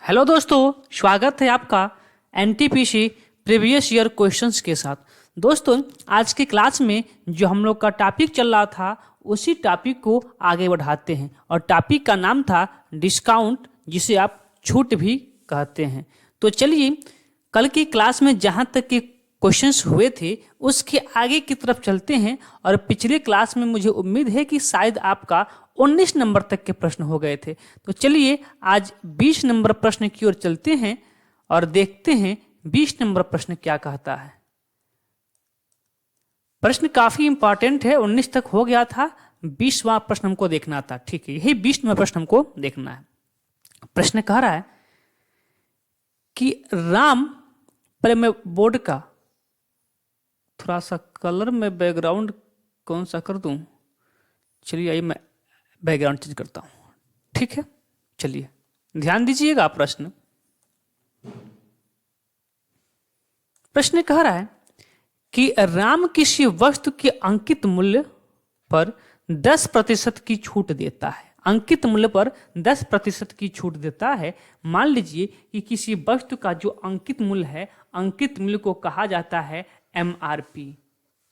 Hello दोस्तों, स्वागत है आपका एनटीपीसी प्रीवियस ईयर क्वेश्चंस के साथ। दोस्तों, आज की क्लास में जो हम लोग का टॉपिक चल रहा था उसी टॉपिक को आगे बढ़ाते हैं और टॉपिक का नाम था डिस्काउंट, जिसे आप छूट भी कहते हैं। तो चलिए कल की क्लास में जहाँ तक के क्वेश्चंस हुए थे उसके आगे की तरफ चलते हैं। और पिछले क्लास में मुझे उम्मीद है कि शायद आपका 19 नंबर तक के प्रश्न हो गए थे। तो चलिए आज 20 नंबर प्रश्न की ओर चलते हैं और देखते हैं 20 नंबर प्रश्न क्या कहता है। प्रश्न काफी इंपॉर्टेंट है, 19 तक हो गया था, 20वां प्रश्न हमको देखना था। ठीक है, यही 20 नंबर प्रश्न हमको देखना है। प्रश्न कह रहा है कि राम, पहले मैं बोर्ड का थोड़ा सा कलर में बैकग्राउंड कौन सा कर दूं। चलिए आइए मैं बैकग्राउंड चेंज करता हूं। ठीक है, चलिए ध्यान दीजिएगा। प्रश्न कह रहा है कि राम किसी वस्तु के अंकित मूल्य पर 10% की छूट देता है। अंकित मूल्य पर 10% की छूट देता है। मान लीजिए कि किसी वस्तु का जो अंकित मूल्य है, अंकित मूल्य को कहा जाता है एमआरपी।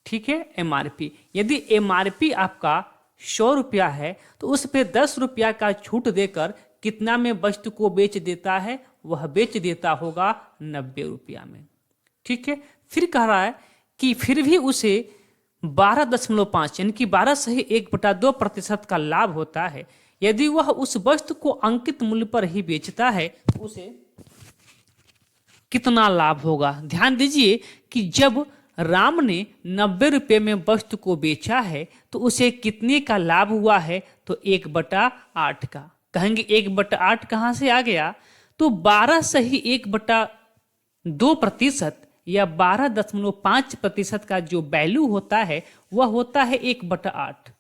ठीक है, एमआरपी। यदि एमआरपी आपका 100 रुपया है तो उस पे 10 रुपया का छूट देकर कितना में वस्तु को बेच देता है? वह बेच देता होगा 90 रुपया में। ठीक है, फिर कह रहा है कि फिर भी उसे 12.5 यानी कि 12 सही 1/2% का लाभ होता है। यदि वह उस वस्तु को अंकित मूल्य पर ही बेचता है तो उसे कितना लाभ होगा? ध्यान दीजिए कि जब राम ने 90 रुपये में वस्तु को बेचा है तो उसे कितने का लाभ हुआ है? तो 1/8 का। कहेंगे 1/8 कहाँ से आ गया? तो 12 सही 1/2% या 12.5% का जो वैल्यू होता है वह होता है 1/8।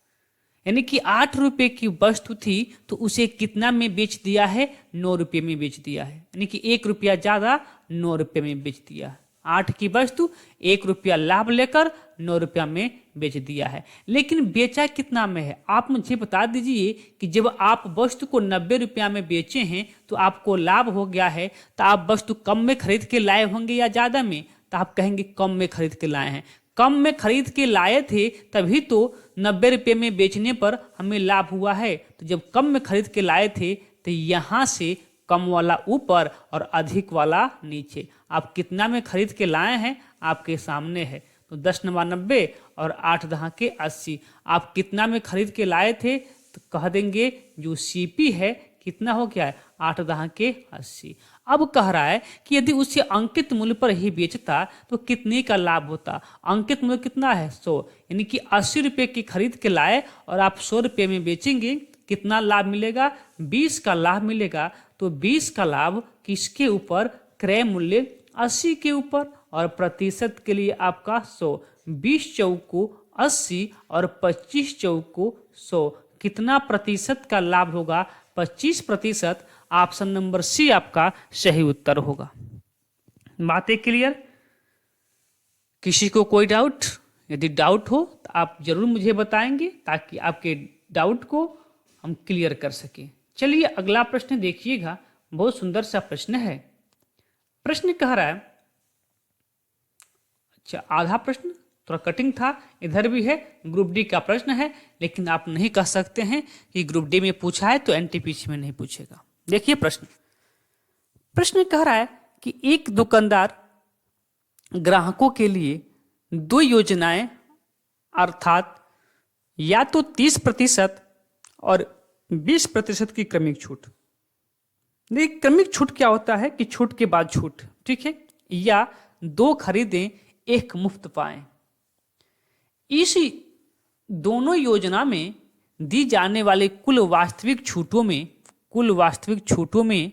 यानी कि 8 रुपये की वस्तु थी तो उसे कितना में बेच दिया है? 9 रुपये में बेच दिया है। यानी कि 1 रुपया ज्यादा 9 रुपये में बेच दिया है। 8 की वस्तु 1 रुपया लाभ लेकर 9 रुपया में बेच दिया है। लेकिन बेचा कितना में है? आप मुझे बता दीजिए कि जब आप वस्तु को 90 रुपया में बेचे हैं तो आपको लाभ हो गया है, तो आप वस्तु कम में खरीद के लाए होंगे या ज्यादा में? तो आप कहेंगे कम में खरीद के लाए हैं। कम में खरीद के लाए थे तभी तो 90 रुपये में बेचने पर हमें लाभ हुआ है। तो जब कम में खरीद के लाए थे तो यहां से कम वाला ऊपर और अधिक वाला नीचे। आप कितना में खरीद के लाए हैं आपके सामने है। तो 10 9 90 और 8 10 के 80। आप कितना में खरीद के लाए थे? तो कह देंगे जो सीपी है कितना हो गया है? 8 10 के 80। अब कह रहा है कि यदि उसे अंकित मूल्य पर ही बेचता तो कितने का लाभ होता? अंकित मूल्य कितना है? 100। यानी कि 80 रुपये की खरीद के लाए और आप 100 रुपये में बेचेंगे, कितना लाभ मिलेगा? 20 का लाभ मिलेगा। तो 20 का लाभ किसके ऊपर? क्रय मूल्य 80 के ऊपर। और प्रतिशत के लिए आपका 100। 20 चौको 80 और 25 चौको 100। कितना प्रतिशत का लाभ होगा? 25%। ऑप्शन नंबर सी आपका सही उत्तर होगा। बातें क्लियर? किसी को कोई डाउट? यदि डाउट हो तो आप जरूर मुझे बताएंगे ताकि आपके डाउट को हम क्लियर कर सकें। चलिए अगला प्रश्न देखिएगा, बहुत सुंदर सा प्रश्न है। प्रश्न कह रहा है, अच्छा आधा प्रश्न थोड़ा कटिंग था, इधर भी है, ग्रुप डी का प्रश्न है, लेकिन आप नहीं कह सकते हैं कि ग्रुप डी में पूछा है तो एनटीपीसी में नहीं पूछेगा। देखिए प्रश्न कह रहा है कि एक दुकानदार ग्राहकों के लिए 2 योजनाएं अर्थात या तो 30% और 20% की क्रमिक छूट। देखिए क्रमिक छूट क्या होता है कि छूट के बाद छूट, ठीक है, या 2 खरीदें 1 मुफ्त पाएं। इस दोनों योजना में दी जाने वाले कुल वास्तविक छूटों में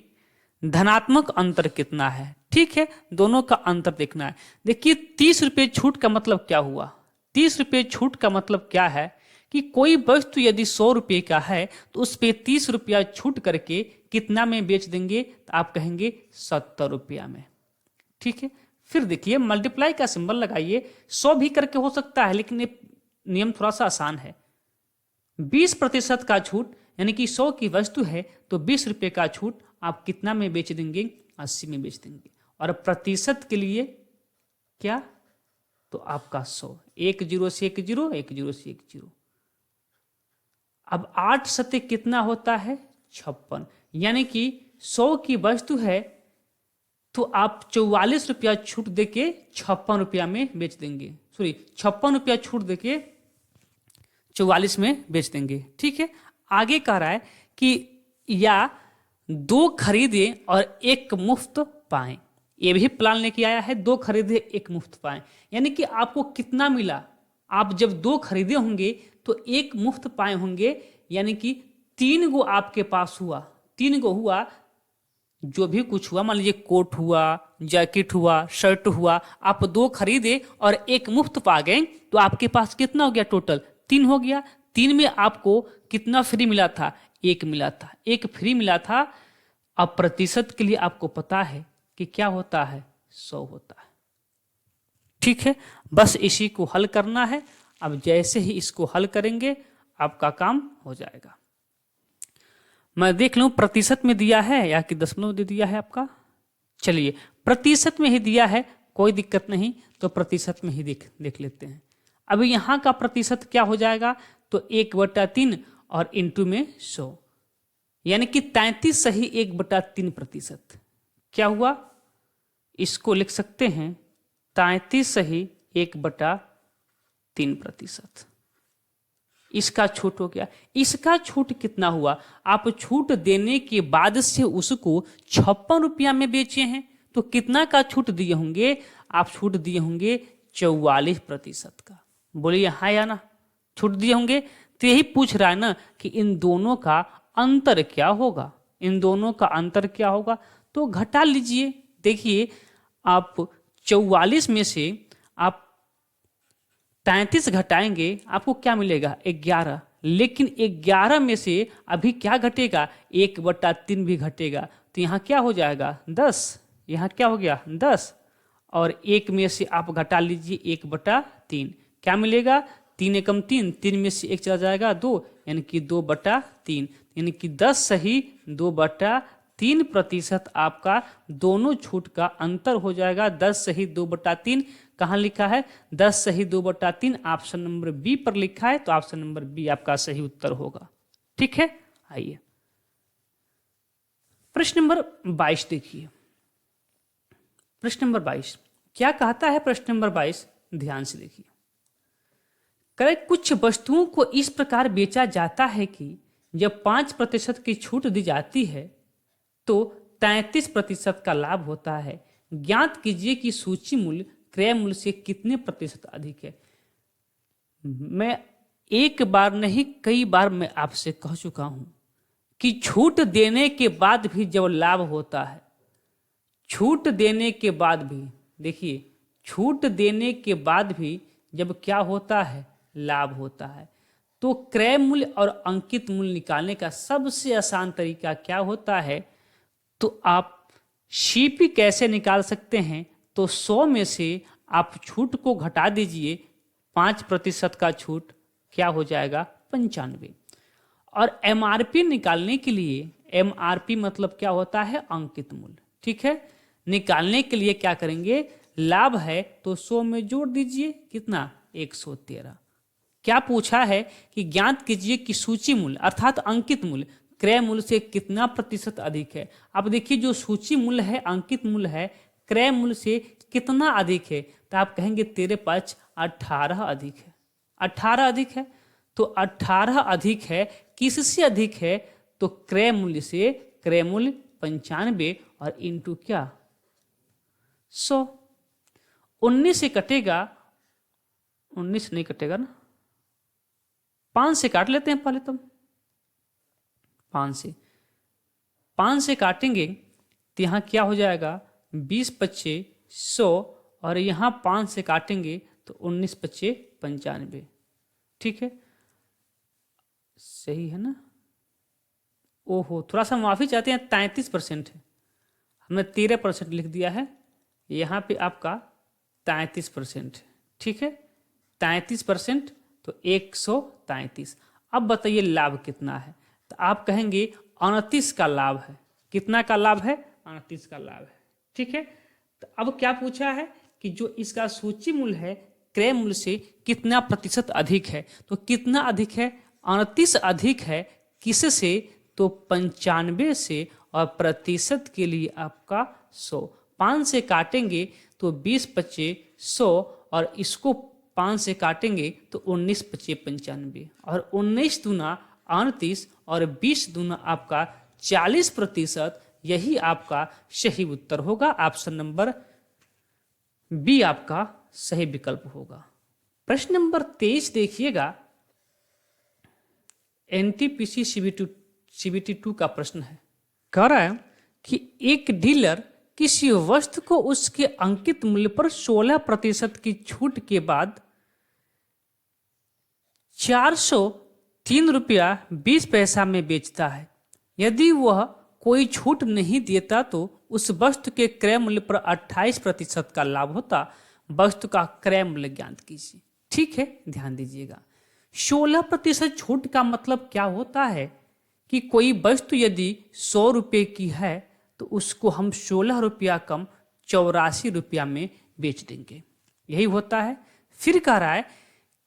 धनात्मक अंतर कितना है? ठीक है, दोनों का अंतर देखना है। देखिए 30 रुपये छूट का मतलब क्या हुआ? 30 रुपये छूट का मतलब क्या है कि कोई वस्तु यदि 100 रुपये का है तो उस पे 30 रुपया छूट करके कितना में बेच देंगे? तो आप कहेंगे 70 रुपया में। ठीक है, फिर देखिए मल्टीप्लाई का सिंबल लगाइए। 100 भी करके हो सकता है लेकिन ये नियम थोड़ा सा आसान है। 20% का छूट यानी कि 100 की वस्तु है तो 20 रुपये का छूट आप कितना में बेच देंगे? 80 में बेच देंगे। और प्रतिशत के लिए क्या? तो आपका 100, 1 0 से 1 0, 1 0 से 1 0। अब 8 सत्ते कितना होता है? 56। यानी कि 100 की वस्तु है तो आप 44 रुपया छूट देके 56 रुपया में बेच देंगे। सॉरी, 56 रुपया छूट देके 44 में बेच देंगे। ठीक है, आगे कह रहा है कि या 2 खरीदे और 1 मुफ्त पाएं। ये भी प्लान लेके आया है, 2 खरीदे 1 मुफ्त पाएं। यानी कि आपको कितना मिला? आप जब 2 खरीदे होंगे तो 1 मुफ्त पाए होंगे, यानी कि 3 गो आपके पास हुआ। 3 गो हुआ, जो भी कुछ हुआ, मान लीजिए कोट हुआ, जैकेट हुआ, शर्ट हुआ, आप 2 खरीदे और 1 मुफ्त पा गए, तो आपके पास कितना हो गया? टोटल 3 हो गया। 3 में आपको कितना फ्री मिला था? 1 मिला था, 1 फ्री मिला था। अब प्रतिशत के लिए आपको पता है कि क्या होता है? 100 होता है। ठीक है, बस इसी को हल करना है। अब जैसे ही इसको हल करेंगे आपका काम हो जाएगा। मैं देख लूं प्रतिशत में दिया है या कि दशमलव दे दिया है आपका। चलिए, प्रतिशत में ही दिया है, कोई दिक्कत नहीं, तो प्रतिशत में ही देख लेते हैं। अभी यहां का प्रतिशत क्या हो जाएगा? तो 1/3 और इंटू में 100, यानी कि 33 सही 1/3%। क्या हुआ? इसको लिख सकते हैं 33 सही 1/3%। इसका छूट हो गया। इसका छूट कितना हुआ? आप छूट देने के बाद से उसको 56 रुपया में बेचे हैं, तो कितना का छूट दिए होंगे? आप छूट दिए होंगे 44% का। बोलिए हाँ या ना? छूट दिए होंगे। तो यही पूछ रहा है ना कि इन दोनों का अंतर क्या होगा? इन दोनों का अंतर क्या होगा? तो घटा लीजिए। देखिए, आप 44 में से आप 33 घटाएंगे, आपको क्या मिलेगा? 11। लेकिन 11 में से अभी क्या घटेगा? 1/3 भी घटेगा, तो यहाँ क्या हो जाएगा? 10। यहाँ क्या हो गया? 10। और 1 में से आप घटा लीजिए 1/3, क्या मिलेगा? 3 एकम 3, 3 में से 1 चला जाएगा 2, यानी कि 2/3, यानी कि 10 सही 2/3% आपका दोनों छूट का अंतर हो जाएगा। 10 सही 2/3 कहाँ लिखा है? 10 सही 2/3 ऑप्शन नंबर बी पर लिखा है, तो ऑप्शन नंबर बी आपका सही उत्तर होगा। ठीक है, आइए प्रश्न नंबर 22 देखिए। प्रश्न नंबर 22 क्या कहता है? प्रश्न नंबर 22 ध्यान से देखिए। करे कुछ वस्तुओं को इस प्रकार बेचा जाता है कि जब 5% की छूट दी जाती है तो 33% का लाभ होता है। ज्ञात कीजिए कि सूची मूल्य क्रय मूल्य से कितने प्रतिशत अधिक है। मैं एक बार नहीं कई बार मैं आपसे कह चुका हूं कि छूट देने के बाद भी जब लाभ होता है, छूट देने के बाद भी, देखिए, छूट देने के बाद भी जब क्या होता है? लाभ होता है, तो क्रय मूल्य और अंकित मूल्य निकालने का सबसे आसान तरीका क्या होता है? तो आप सीपी कैसे निकाल सकते हैं? तो 100 में से आप छूट को घटा दीजिए, 5% का छूट, क्या हो जाएगा? 95। और एमआरपी निकालने के लिए, एमआरपी मतलब क्या होता है? अंकित मूल्य। ठीक है, निकालने के लिए क्या करेंगे? लाभ है तो 100 में जोड़ दीजिए, कितना? 113। क्या पूछा है कि ज्ञात कीजिए कि सूची मूल्य अर्थात अंकित मूल्य क्रय मूल्य से कितना प्रतिशत अधिक है। अब देखिए, जो सूची मूल्य है, अंकित मूल्य है, क्रय मूल्य से कितना अधिक है? तो आप कहेंगे तेरे पास 18 अधिक है। 18 अधिक है, तो 18 अधिक है, किससे अधिक है? तो क्रय मूल्य से। क्रय मूल्य 95 और इंटू क्या? 100। 19 से कटेगा, 19 नहीं कटेगा ना, 5 से काट लेते हैं पहले। तो 5 से काटेंगे तो यहाँ क्या हो जाएगा? 20 पच्चे 100, और यहाँ 5 से काटेंगे तो 19 पच्चे 95। ठीक है, सही है ना? ओहो, थोड़ा सा माफी चाहते हैं, 33% है, हमने 13% लिख दिया है। यहाँ पे आपका 33% है। ठीक है, 33%, तो 133। अब बताइए लाभ कितना है? तो आप कहेंगे 29 का लाभ है। कितना का लाभ है? 38 का लाभ है। ठीक है, तो अब क्या पूछा है कि जो इसका सूची मूल्य है क्रय मूल्य से कितना प्रतिशत अधिक है। तो कितना अधिक है? 38 अधिक है। किससे? तो 95 से, और प्रतिशत के लिए आपका 100। 5 से काटेंगे तो 20 पचे 100, और इसको 5 से काटेंगे तो 19 पचे 95, और 19 दूना 38 और 20 दूना आपका 40%। यही आपका सही उत्तर होगा। ऑप्शन नंबर बी आपका सही विकल्प होगा। प्रश्न नंबर 23 देखिएगा, एनटीपीसी सीबीटी 2 का प्रश्न है। कह रहा है कि एक डीलर किसी वस्तु को उसके अंकित मूल्य पर 16% की छूट के बाद 403 रुपया 20 पैसा में बेचता है। यदि वह कोई छूट नहीं देता तो उस वस्तु के क्रय मूल्य पर 28% का लाभ होता। वस्तु का क्रय मूल्य ज्ञात कीजिए। ठीक है, ध्यान दीजिएगा। 16% छूट का मतलब क्या होता है कि कोई वस्तु यदि 100 रुपये की है तो उसको हम 16 रुपया कम 84 रुपया में बेच देंगे। यही होता है। फिर कह रहा है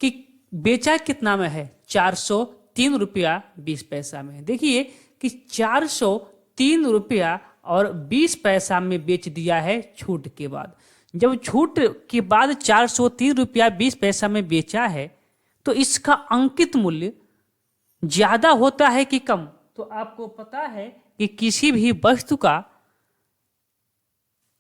कि बेचा कितना में है? 403 रुपया 20 पैसा में। देखिए कि 403 रुपया और 20 पैसा में बेच दिया है छूट के बाद। जब छूट के बाद 403 रुपया 20 पैसा में बेचा है तो इसका अंकित मूल्य ज्यादा होता है कि कम? तो आपको पता है कि किसी भी वस्तु का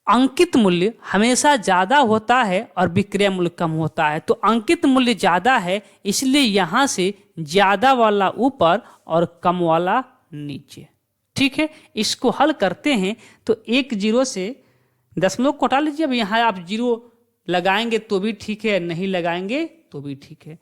अंकित मूल्य हमेशा ज्यादा होता है और विक्रय मूल्य कम होता है। तो अंकित मूल्य ज्यादा है, इसलिए यहां से ज्यादा वाला ऊपर और कम वाला नीचे। ठीक है, इसको हल करते हैं तो 1 0 से दशमलव को हटा लीजिए। अब यहाँ आप 0 लगाएंगे तो भी ठीक है, नहीं लगाएंगे तो भी ठीक है।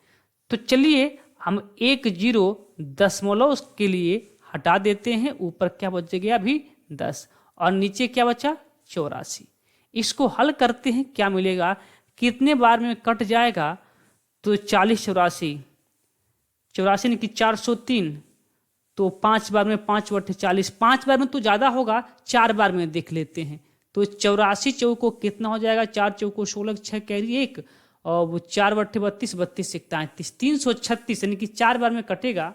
तो चलिए हम 1 0 दशमलव के लिए हटा देते हैं। ऊपर क्या बच गया? अभी 10, और नीचे क्या बचा? 84। इसको हल करते हैं, क्या मिलेगा? कितने बार में कट जाएगा? तो 40 84 84 नहीं कि 403, तो 5 बार में 5 बटे 40, 5 बार में तो ज़्यादा होगा, 4 बार में देख लेते हैं। तो 84 चौको कितना हो जाएगा? 4 चौको 16, 6 कैरी 1, और वो 4 बटे 32, 32 से 33, 336, यानी कि 4 बार में कटेगा।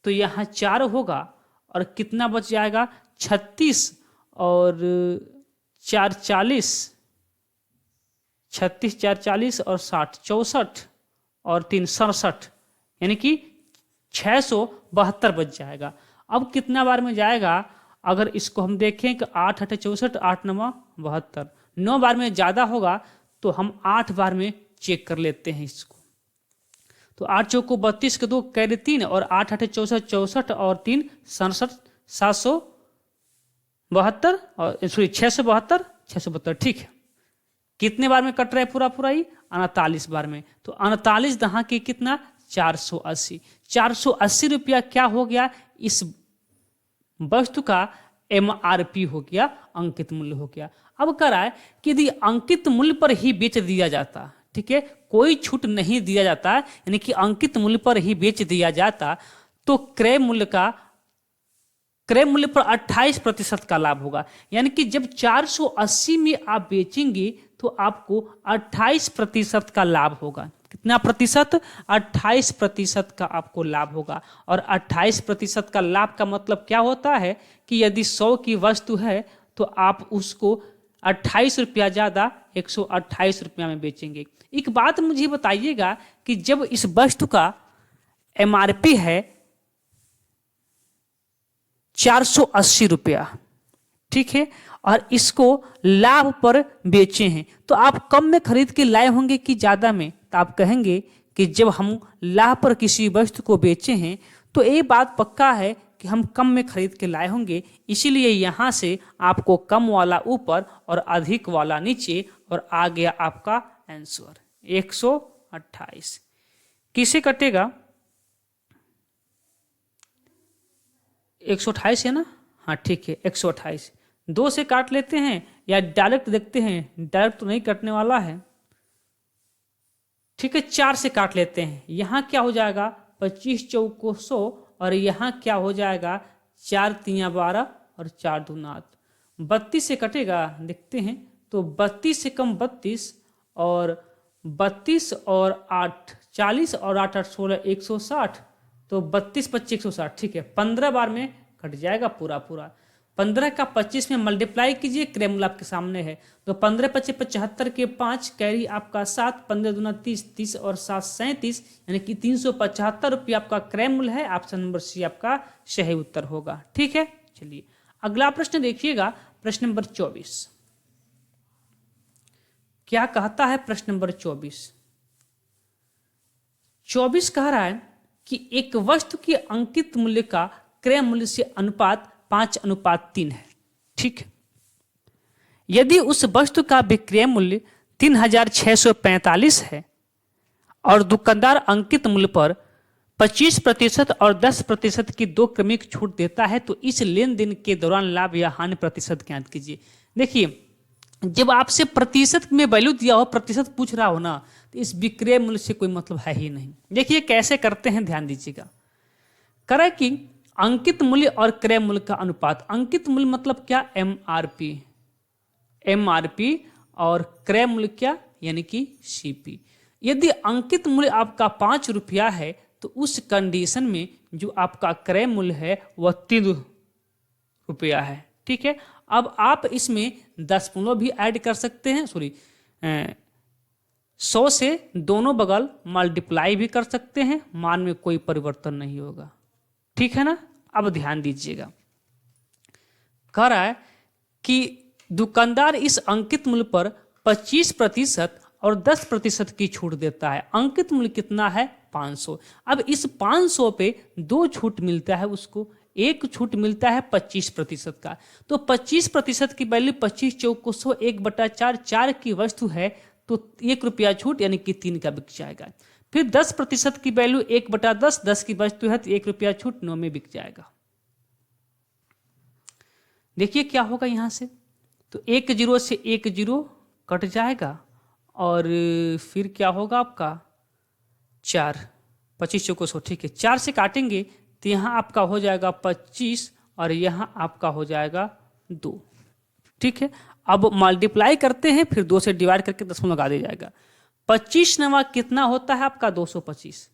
तो यहाँ 4 होगा, और कितना बच जाएगा? 36 और 4 40, 36 4 40 और 60 64 और 3 67, यानी कि 672 बच जाएगा। अब कितना बार में जाएगा? अगर इसको हम देखें कि 8 8 64, 8 9 72, 9 बार में ज़्यादा होगा तो हम 8 बार में चेक कर लेते हैं इसको। तो 8 चौको 32 के 2 कैरी 3, और 8 8 64 64 और 3 67 772, और सॉरी 672 672। ठीक है, कितने बार में कट रहा है पूरा पूरा ही? 39 बार में। तो 39 दहा के कितना? 480। 480 रुपया क्या हो गया? इस वस्तु का MRP हो गया, अंकित मूल्य हो गया। अब कह रहा है कि यदि अंकित मूल्य पर ही बेच दिया जाता, ठीक है, कोई छूट नहीं दिया जाता, यानी कि अंकित मूल्य पर ही बेच दिया जाता, तो क्रय मूल्य पर 28% का लाभ होगा। यानी कि जब 480 में आप बेचेंगे तो आपको 28% का लाभ होगा। कितना प्रतिशत? 28% का आपको लाभ होगा। और 28% का लाभ का मतलब क्या होता है कि यदि 100 की वस्तु है तो आप उसको 28 रुपया ज़्यादा 128 रुपया में बेचेंगे। एक बात मुझे बताइएगा कि जब इस वस्तु का MRP है 480 रुपया, ठीक है, और इसको लाभ पर बेचे हैं, तो आप कम में खरीद के लाए होंगे कि ज़्यादा में? तो आप कहेंगे कि जब हम लाभ पर किसी वस्तु को बेचे हैं तो ये बात पक्का है कि हम कम में खरीद के लाए होंगे, इसीलिए यहाँ से आपको कम वाला ऊपर और अधिक वाला नीचे, और आ गया आपका आंसर 128। किसे कटेगा? 128 है ना? हाँ ठीक है, 128। 2 से काट लेते हैं या डायरेक्ट देखते हैं? डायरेक्ट तो नहीं कटने वाला है। ठीक है, 4 से काट लेते हैं। यहाँ क्या हो जाएगा? 25 चौको 100, और यहाँ क्या हो जाएगा? 4 3 12 और 4 दूना 8, 32 से कटेगा, देखते हैं। तो 32 से कम 32 और 32 और 8 40 और 8 8 16 160, तो 32 25 160, ठीक है। 15 बार में कट जाएगा पूरा पूरा। 15 का 25 में मल्टीप्लाई कीजिए, क्रयमूल्य आपके सामने है। तो 15 25 75 के 5, कैरी आपका 7, 15 दूना 30, 30 और 7 37, यानी कि 375 रुपये आपका क्रयमूल्य है। ऑप्शन नंबर सी आपका सही उत्तर होगा, ठीक है। चलिए अगला प्रश्न देखिएगा, प्रश्न नंबर 24 क्या कहता है। प्रश्न नंबर 24 कह रहा है कि एक वस्तु के अंकित मूल्य का क्रय मूल्य से अनुपात 5:3 है, ठीक है। यदि उस वस्तु का विक्रय मूल्य 3645 है और दुकानदार अंकित मूल्य पर 25% और 10% की 2 क्रमिक छूट देता है, तो इस लेन देन के दौरान लाभ या हानि प्रतिशत ज्ञात कीजिए। देखिए, जब आपसे प्रतिशत में वैल्यू दिया हो, प्रतिशत पूछ रहा हो ना, तो इस विक्रय मूल्य से कोई मतलब है ही नहीं। देखिए कैसे करते हैं, ध्यान दीजिएगा। करे कि अंकित मूल्य और क्रय मूल्य का अनुपात। अंकित मूल्य मतलब क्या, एमआरपी और क्रय मूल्य क्या, यानी कि सीपी। यदि अंकित मूल्य आपका 5 रुपया है, तो उस कंडीशन में जो आपका क्रय मूल्य है वह 3 रुपया है, ठीक है। अब आप इसमें 10 भी ऐड कर सकते हैं, 100 से दोनों बगल मल्टीप्लाई भी कर सकते हैं, मान में कोई परिवर्तन नहीं होगा, ठीक है ना। अब ध्यान दीजिएगा, कह रहा है कि दुकानदार इस अंकित मूल्य पर 25% और 10% की छूट देता है। अंकित मूल्य कितना है, 500। अब इस 500 पे 2 छूट मिलता है उसको। एक छूट मिलता है 25% का, तो 25% की वैल्यू 25 चौको 100, 1/4, 4 की वस्तु है, तो 1 रुपया छूट यानी कि 3 का बिक जाएगा। फिर 10% की वैल्यू 1/10, 10 की वस्तु है तो 1 रुपया छूट 9 में बिक जाएगा। देखिए क्या होगा यहां से, तो 1 0 से 1 0 कट जाएगा और फिर क्या होगा आपका 4, 25 चौको 100, ठीक है। 4 से काटेंगे तो यहाँ आपका हो जाएगा 25 और यहाँ आपका हो जाएगा 2, ठीक है। अब मल्टीप्लाई करते हैं, फिर 2 से डिवाइड करके 10 लगा दिया जाएगा। 25 नवा कितना होता है आपका 225,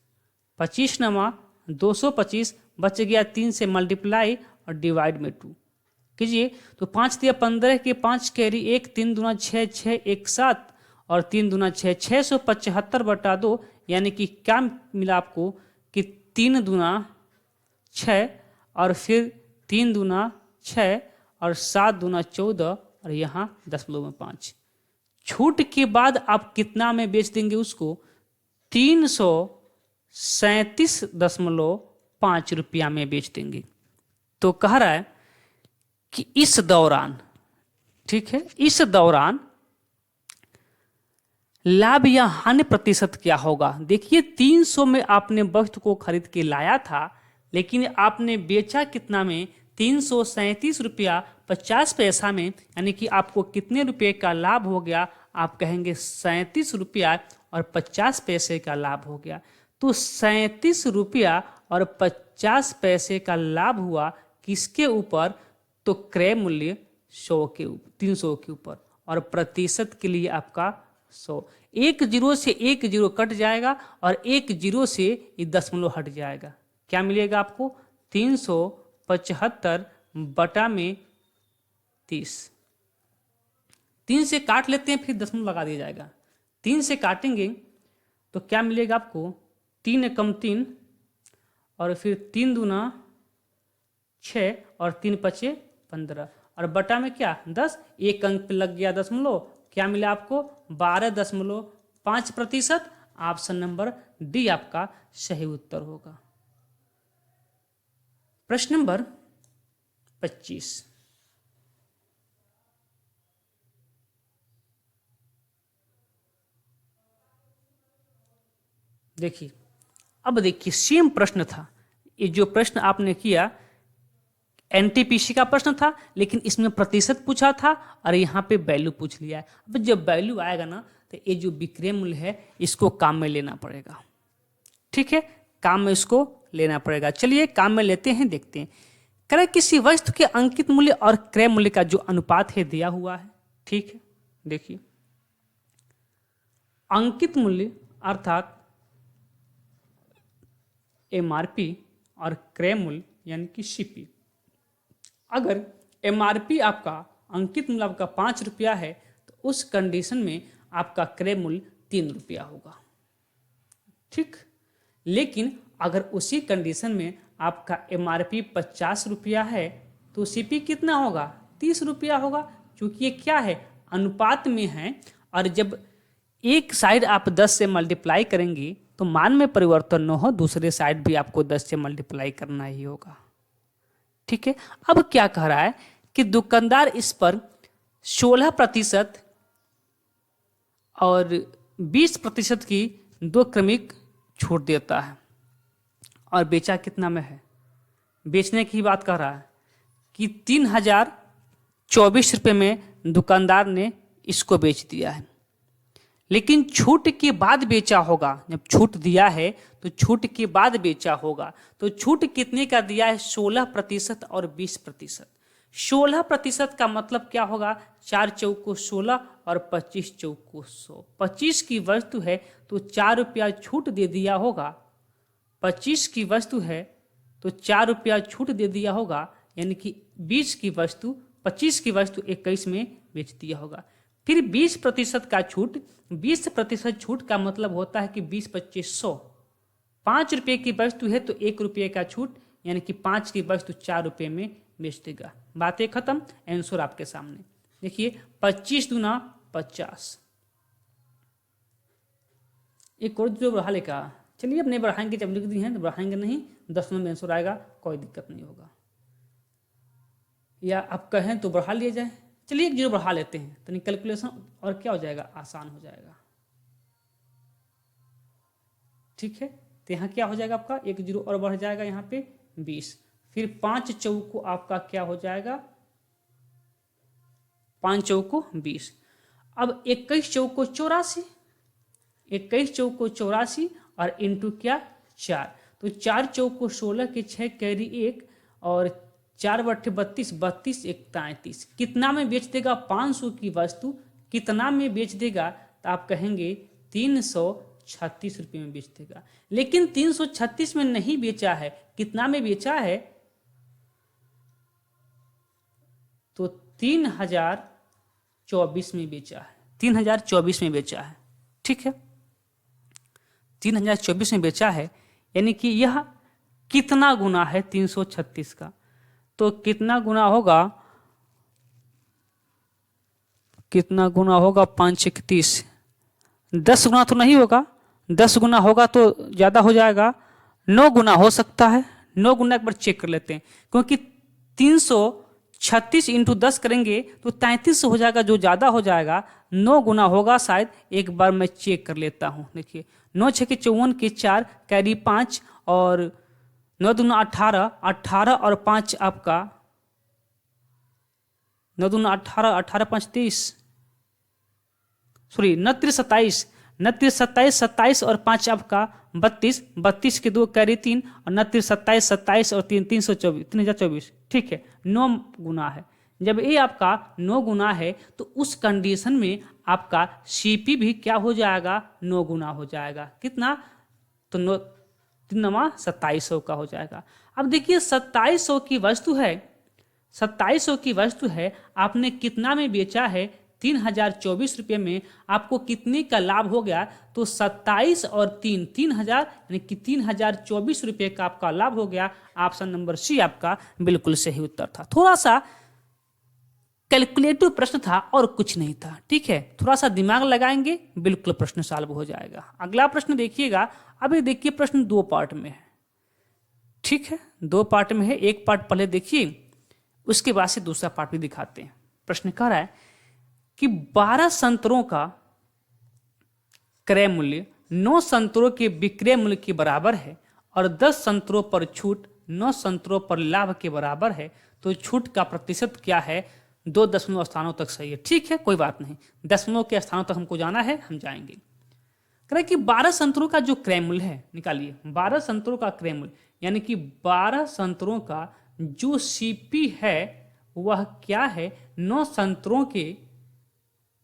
25 नवा 225, बच गया 3 से मल्टीप्लाई और डिवाइड में 2 कीजिए, तो 5 दिया 15 के 5 कैरी 1, 3 दूना 6, 6 1 7 और 3 दूना 6, 675/2, यानी कि क्या मिला आपको कि 3 दूना 6 और फिर 3 दूना 6 और 7 दूना 14 और यहाँ 10.5। छूट के बाद आप कितना में बेच देंगे उसको, 337.5 रुपया में बेच देंगे। तो कह रहा है कि इस दौरान, ठीक है, इस दौरान लाभ या हानि प्रतिशत क्या होगा। देखिए 300 में आपने वस्तु को खरीद के लाया था, लेकिन आपने बेचा कितना में, 337 रुपया 50 पैसा में, यानी कि आपको कितने रुपए का लाभ हो गया, आप कहेंगे 37 रुपया और 50 पैसे का लाभ हो गया। तो 37 रुपया और 50 पैसे का लाभ हुआ किसके ऊपर, तो क्रय मूल्य 100 के ऊपर, 300 के ऊपर, और प्रतिशत के लिए आपका 100। 1 0 से 1 0 कट जाएगा और 1 0 से 10 हट जाएगा। क्या मिलेगा आपको, 375/30। 3 से काट लेते हैं, फिर 10 लगा दिया जाएगा। 3 से काटेंगे तो क्या मिलेगा आपको, 3 कम 3 और फिर 3 दूना 6 और 3 पचे 15 और बटा में क्या 10, एक अंक पे लग गया 10, क्या मिला आपको 12.5%। ऑप्शन नंबर डी आपका सही उत्तर होगा। प्रश्न नंबर 25, देखिए, अब देखिए सेम प्रश्न था। ये जो प्रश्न आपने किया एनटीपीसी का प्रश्न था, लेकिन इसमें प्रतिशत पूछा था और यहाँ पे वैल्यू पूछ लिया है। अब जब वैल्यू आएगा ना, तो ये जो विक्रय मूल्य है इसको काम में लेना पड़ेगा, ठीक है, काम में इसको लेना पड़ेगा। चलिए काम में लेते हैं, देखते हैं। कह रहे किसी वस्तु के अंकित मूल्य और क्रय मूल्य का जो अनुपात है दिया हुआ है। ठीक है, देखिए अंकित मूल्य अर्थात एमआरपी और क्रय मूल्य यानी कि सीपी। अगर एमआरपी आपका अंकित मूल्य आपका 5 रुपया है तो उस कंडीशन में आपका क्रय मूल्य 3 रुपया होगा। ठीक, लेकिन अगर उसी कंडीशन में आपका एमआरपी 50 रुपया है तो सीपी कितना होगा? 30 रुपया होगा, क्योंकि ये क्या है, अनुपात में है। और जब एक साइड आप 10 से मल्टीप्लाई करेंगे तो मान में परिवर्तन न हो, दूसरे साइड भी आपको 10 से मल्टीप्लाई करना ही होगा। ठीक है, अब क्या कह रहा है कि दुकानदार इस पर 16% और 20% की 2 क्रमिक छूट देता है और बेचा कितना में है? बेचने की बात कर रहा है कि 3024 रुपये में दुकानदार ने इसको बेच दिया है, लेकिन छूट के बाद बेचा होगा। जब छूट दिया है तो छूट के बाद बेचा होगा, तो छूट कितने का दिया है? 16% और 20%। 16% का मतलब क्या होगा? 4 चौको 16 और 25 चौको 100। 25 की वस्तु है तो 4 रुपया छूट दे दिया होगा। 25 की वस्तु है तो 4 रुपया छूट दे दिया होगा, यानी कि 25 की वस्तु 21 में बेच दिया होगा। फिर 20% का छूट, 20% छूट का मतलब होता है कि 20 25 100। 5 रुपये की वस्तु है तो 1 रुपये का छूट, यानी कि 5 की वस्तु 4 रुपये में बेच देगा। बातें खत्म, आंसर आपके सामने देखिए 25 दूना 50। एक और जो बढ़ा लेगा, चलिए अब नहीं बढ़ाएंगे, जब लिख दी हैं तो बढ़ाएंगे नहीं, 10 में आंसर आएगा, कोई दिक्कत नहीं होगा। या आप कहें तो बढ़ा लिया जाए, चलिए 1 जीरो बढ़ा लेते हैं तो कैलकुलेशन और क्या हो जाएगा, आसान हो जाएगा। ठीक है, तो यहाँ क्या हो जाएगा आपका 1 जीरो और बढ़ जाएगा यहाँ पे 20। फिर 5 चौको आपका क्या हो जाएगा, 5 चौको 20। अब 21 चौको 84, 21 चौको 84 और इंटू क्या 4, तो 4 चौको 16 के 6 कैरी 1 और 4 बट्ठे 32, 32 1 33। कितना में बेच देगा? 500 की वस्तु कितना में बेच देगा? तो आप कहेंगे 336 रुपये में बेच देगा। लेकिन 336 में नहीं बेचा है, कितना में बेचा है? तो 3024 में बेचा है, 3024 में बेचा है। ठीक है, 3024 में बेचा है, यानी कि यह कितना गुना है 336 का? तो कितना गुना होगा, 5 31, 10 गुना तो नहीं होगा, 10 गुना होगा तो ज़्यादा हो जाएगा, 9 गुना हो सकता है। 9 गुना एक बार चेक कर लेते हैं, क्योंकि 336 इंटू 10 करेंगे तो 33 हो जाएगा, जो ज़्यादा हो जाएगा। 9 गुना होगा शायद, एक बार मैं चेक कर लेता हूँ। देखिए 9 6 के 54 के 4 कैरी 5 और 9 दूना 18, 18 और 5 आपका 9 दूना 18, 18 5 30, सॉरी 29 27, 29 27, 27 और 5 आपका 32, 32 के 2 कैरी 3 और 29 27, 27 और 3 324, 3024। ठीक है, 9 गुना है। जब ये आपका 9 गुना है तो उस कंडीशन में आपका सीपी भी क्या हो जाएगा? 9 गुना हो जाएगा। कितना? तो 9 3 2700 का हो जाएगा। अब देखिए 2700 की वस्तु है, 2700 की वस्तु है, आपने कितना में बेचा है? 3024 रुपये में। आपको कितने का लाभ हो गया? तो 27 और 3, 3000, यानी कि 3024 रुपये का आपका लाभ हो गया। ऑप्शन नंबर सी आपका बिल्कुल सही उत्तर था। थोड़ा सा कैलकुलेटिव प्रश्न था और कुछ नहीं था। ठीक है, थोड़ा सा दिमाग लगाएंगे, बिल्कुल प्रश्न सॉल्व हो जाएगा। अगला प्रश्न देखिएगा। अभी देखिए प्रश्न 2 पार्ट में है। ठीक है, 2 पार्ट में है, एक पार्ट पहले देखिए, उसके बाद से दूसरा पार्ट भी दिखाते हैं। प्रश्न कह रहा है कि 12 संतरों का क्रय मूल्य 9 संतरों के विक्रय मूल्य के बराबर है और 10 संतरों पर छूट 9 संतरों पर लाभ के बराबर है, तो छूट का प्रतिशत क्या है? 2 दशमलव स्थानों तक सही है। ठीक है, कोई बात नहीं, दशमलव के स्थानों तक हमको जाना है, हम जाएंगे। कह रहे कि 12 संतरों का जो क्रय मूल्य है, निकालिए 12 संतरों का क्रय मूल्य, यानी कि 12 संतरों का जो सीपी है वह क्या है, 9 संतरों के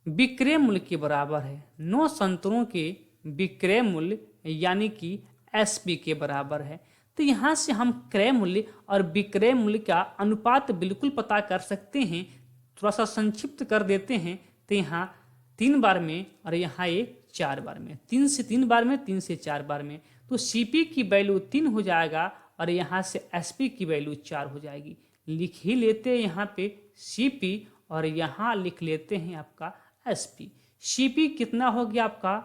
विक्रय मूल्य के बराबर है। 9 संतरों के विक्रय मूल्य यानी कि एसपी के बराबर है। तो यहाँ से हम क्रय मूल्य और विक्रय मूल्य का अनुपात बिल्कुल पता कर सकते हैं। थोड़ा सा संक्षिप्त कर देते हैं। तो यहाँ 3 बार में और यहाँ ये 4 बार में, 3 से 3 बार में, 3 से 4 बार में। तो सीपी की वैल्यू 3 हो जाएगा और यहाँ से एसपी की वैल्यू 4 हो जाएगी। लिख ही लेते हैं यहाँ पे सीपी और यहाँ लिख लेते हैं आपका एसपी। सीपी कितना हो गया आपका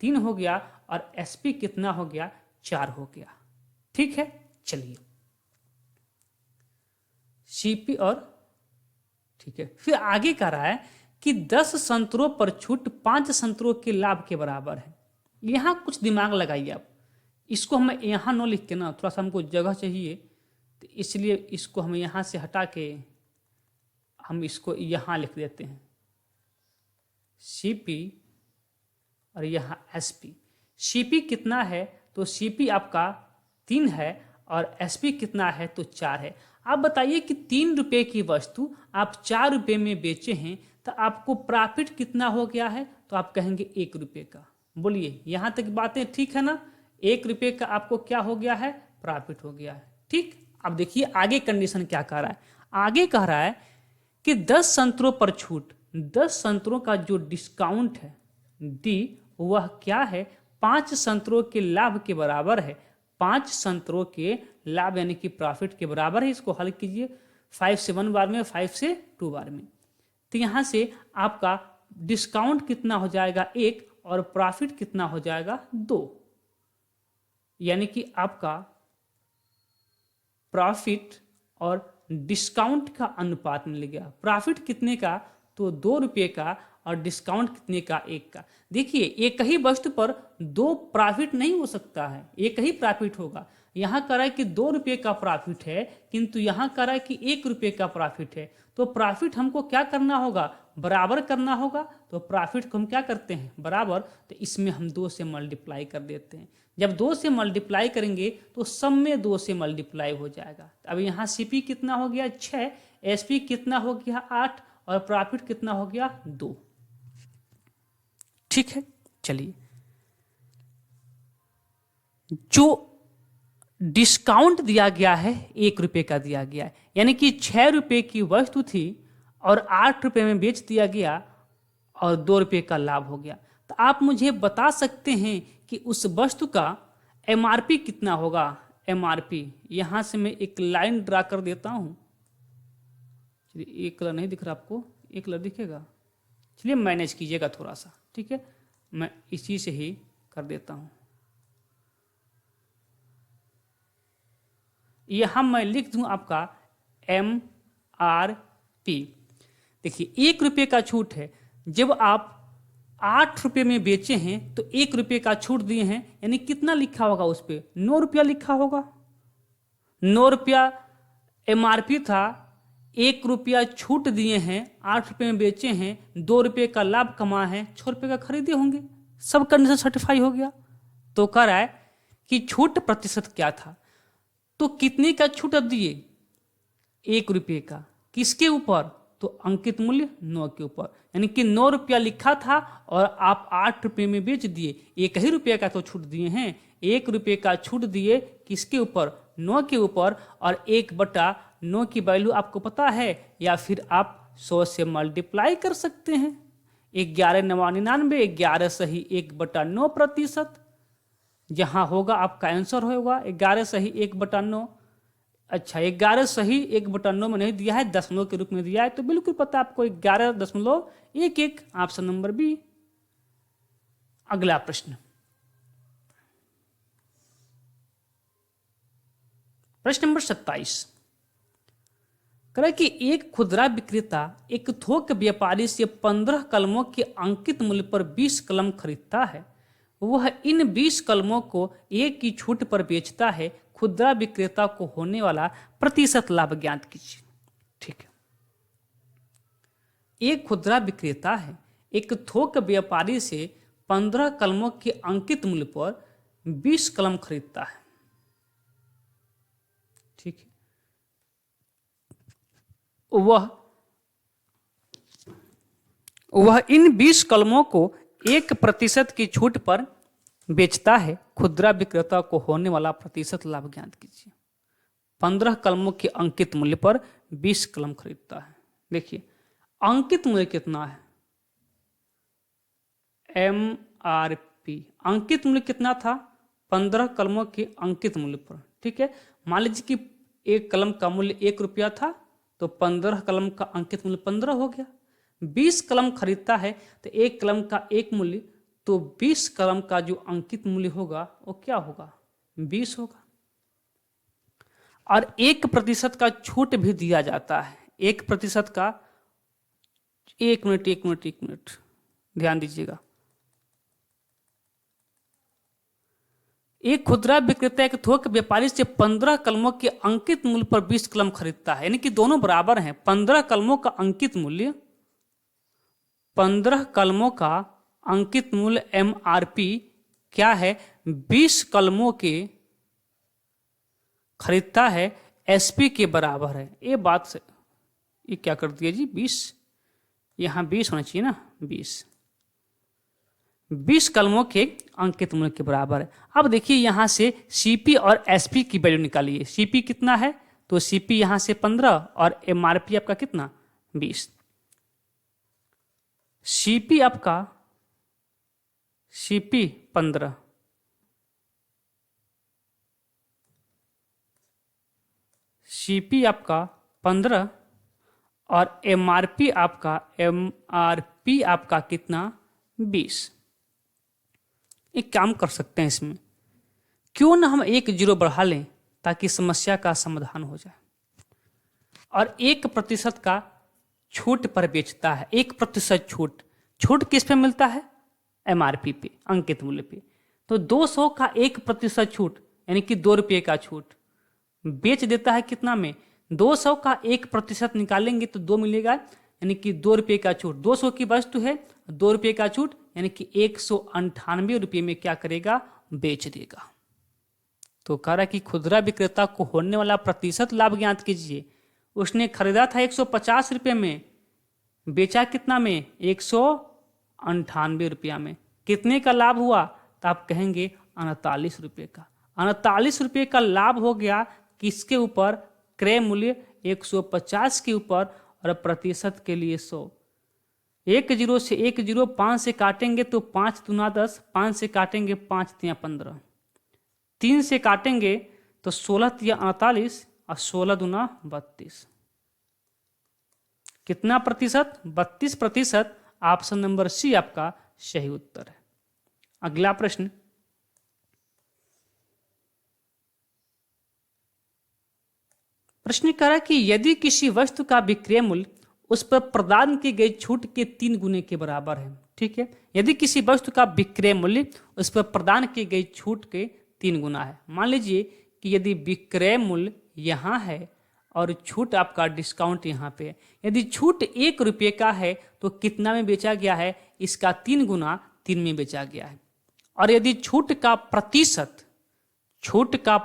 3 हो गया और एसपी कितना हो गया 4 हो गया। ठीक है, चलिए सीपी और ठीक है, फिर आगे कह रहा है कि 10 संतरों पर छूट 5 संतरों के लाभ के बराबर है। यहां कुछ दिमाग लगाइए आप। इसको हम यहां न लिख के ना, थोड़ा सा हमको जगह चाहिए, तो इसलिए इसको हम यहां से हटा के हम इसको यहां लिख देते हैं सीपी और यहां एसपी। सीपी कितना है, तो सीपी आपका 3 है और एसपी कितना है, तो 4 है। आप बताइए कि 3 रुपए की वस्तु आप 4 रुपए में बेचे हैं, तो आपको प्रॉफिट कितना हो गया है, तो आप कहेंगे 1 रुपए का। बोलिए, यहां तक बातें ठीक है ना। 1 रुपए का आपको क्या हो गया है, प्रॉफिट हो गया है। ठीक, अब देखिए आगे कंडीशन क्या कह रहा है। आगे कह रहा है कि 10 संतरों पर छूट, 10 संतरों का जो डिस्काउंट है डी, वह क्या है, 5 संतरों के लाभ के बराबर है। 5 संतरों के लाभ यानी कि प्रॉफिट के बराबर है। इसको हल कीजिए 5 से 1 बार में, 5 से 2 बार में। तो यहां से आपका डिस्काउंट कितना हो जाएगा 1 और प्रॉफिट कितना हो जाएगा 2, यानी कि आपका प्रॉफिट और डिस्काउंट का अनुपात मिल गया। प्रॉफिट कितने का, तो 2 रुपये का और डिस्काउंट कितने का, 1 का। देखिए एक ही वस्तु पर 2 प्रॉफिट नहीं हो सकता है, एक ही प्रॉफिट होगा। यहाँ कह रहा है कि 2 रुपये का प्रॉफिट है, किंतु यहाँ कह रहा है कि 1 रुपये का प्रॉफिट है। तो प्रॉफिट हमको क्या करना होगा, बराबर करना होगा। तो प्रॉफिट को हम क्या करते हैं, बराबर, तो इसमें हम 2 से मल्टीप्लाई कर देते हैं। जब 2 से मल्टीप्लाई करेंगे तो सब में 2 से मल्टीप्लाई हो जाएगा। अब यहाँ सीपी कितना हो गया 6, एसपी कितना हो गया 8 और प्रॉफिट कितना हो गया 2। ठीक है, चलिए जो डिस्काउंट दिया गया है 1 रुपये का दिया गया है, यानी कि 6 रुपये की वस्तु थी और 8 रुपये में बेच दिया गया और 2 रुपये का लाभ हो गया। तो आप मुझे बता सकते हैं कि उस वस्तु का एमआरपी कितना होगा। एमआरपी यहां से मैं एक लाइन ड्रा कर देता हूं। चलिए, एक कलर नहीं दिख रहा आपको, एक कलर दिखेगा, चलिए मैनेज कीजिएगा थोड़ा सा। ठीक है, मैं इसी से ही कर देता हूं। यहां मैं लिख दूं आपका एमआरपी। देखिए 1 रुपये का छूट है। जब आप 8 रुपये में बेचे हैं तो 1 रुपये का छूट दिए हैं, यानी कितना लिखा होगा उस पर, 9 रुपया लिखा होगा। 9 रुपया एमआरपी था, 1 रुपया छूट दिए हैं, 8 रुपये में बेचे हैं, 2 रुपये का लाभ कमा है, 6 रुपये का खरीदे होंगे। सब कंडीशन सर्टिफाई हो गया। तो कह रहा है कि छूट प्रतिशत क्या था, तो कितने का छूट अब दिए, 1 रुपये का। किसके ऊपर, तो अंकित मूल्य 9 के ऊपर, यानी कि 9 रुपया लिखा था और आप 8 रुपये में बेच दिए, 1 ही रुपये का तो छूट दिए हैं। 1 रुपये का छूट दिए किसके ऊपर, 9 के ऊपर, और 1/9 की वैल्यू आपको पता है, या फिर आप 100 से मल्टीप्लाई कर सकते हैं। 11 9 99, 11 सही 1/9%। जहां होगा आपका आंसर होगा 11 सही 1/9। अच्छा, 11 सही 1/9 में नहीं दिया है, दशमलव के रूप में दिया है, तो बिल्कुल पता आपको 11.11। Option number B. अगला प्रश्न, प्रश्न नंबर 27 करे कि एक खुदरा विक्रेता एक थोक व्यापारी से 15 कलमों के अंकित मूल्य पर 20 कलम खरीदता है। वह इन 20 कलमों को 1 की छूट पर बेचता है। खुदरा विक्रेता को होने वाला प्रतिशत लाभ ज्ञात कीजिए। ठीक है, एक खुदरा विक्रेता है, एक थोक व्यापारी से 15 कलमों के अंकित मूल्य पर 20 कलम खरीदता है। ठीक है, वह इन 20 कलमों को 1% की छूट पर बेचता है। खुदरा विक्रेता को होने वाला प्रतिशत लाभ ज्ञात कीजिए। 15 कलमों के अंकित मूल्य पर 20 कलम खरीदता है। देखिए अंकित मूल्य कितना है, MRP अंकित मूल्य कितना था, 15 कलमों के अंकित मूल्य पर। ठीक है, मान लीजिए कि एक कलम का मूल्य 1 रुपया था, तो 15 कलम का अंकित मूल्य 15 हो गया। 20 कलम खरीदता है तो एक कलम का एक मूल्य, तो 20 कलम का जो अंकित मूल्य होगा वो क्या होगा, 20 होगा। और 1% का छूट भी दिया जाता है। 1% का, एक मिनट ध्यान दीजिएगा। एक खुदरा विक्रेता एक थोक व्यापारी से 15 कलमों के अंकित मूल्य पर 20 कलम खरीदता है, यानी कि दोनों बराबर हैं। 15 कलमों का अंकित मूल्य, 15 कलमों का अंकित मूल्य MRP क्या है, 20 कलमों के खरीदता है, SP के बराबर है। ये बात से ये क्या कर दिया जी, 20, यहां 20 होना चाहिए ना, 20 कलमों के अंकित मूल्य के बराबर है। अब देखिए यहां से CP और SP की वैल्यू निकालिए। CP कितना है, तो CP यहां से 15 और MRP आपका कितना, 20। CP आपका, CP 15, CP आपका 15 और MRP आपका कितना, 20। एक काम कर सकते हैं इसमें, क्यों ना हम 1 जीरो बढ़ा लें ताकि समस्या का समाधान हो जाए। और 1% का छूट पर बेचता है। 1% छूट किस पे मिलता है, MRP पे, अंकित मूल्य पे। तो 200 का 1% छूट यानी कि 2 रुपये का छूट बेच देता है कितना में, 200 का 1% निकालेंगे तो 2 मिलेगा, यानी कि 2 रुपये का छूट। 200 की वस्तु है, 2 रुपये का छूट यानी कि 198 रुपये में क्या करेगा, बेच देगा। तो कह रहा कि खुदरा विक्रेता को होने वाला प्रतिशत लाभ ज्ञात कीजिए। उसने खरीदा था 150 रुपये में, बेचा कितना में, 198 रुपया में। कितने का लाभ हुआ, तो आप कहेंगे 39 रुपये का। 39 रुपये का लाभ हो गया किसके ऊपर, क्रय मूल्य 150 के ऊपर और प्रतिशत के लिए 100। 1 जीरो से 1 जीरो, 5 से काटेंगे तो 5 दूना 10, 5 से काटेंगे 5 तिया 15, 3 से काटेंगे तो 16 तिया 48 और 16 दूना 32। कितना प्रतिशत, 32%। ऑप्शन नंबर C आपका सही उत्तर है। अगला प्रश्न, प्रश्न कह रहा है कि यदि किसी वस्तु का विक्रय मूल्य उस पर प्रदान की गई छूट के 3 गुने के बराबर है। ठीक है, यदि किसी वस्तु का विक्रय मूल्य उस पर प्रदान की गई छूट के 3 गुना है। मान लीजिए कि यदि विक्रय मूल्य यहाँ है और छूट आपका डिस्काउंट यहाँ पे है। यदि छूट 1 रुपये का है तो कितना में बेचा गया है, इसका 3 गुना 3 में बेचा गया है। और यदि छूट का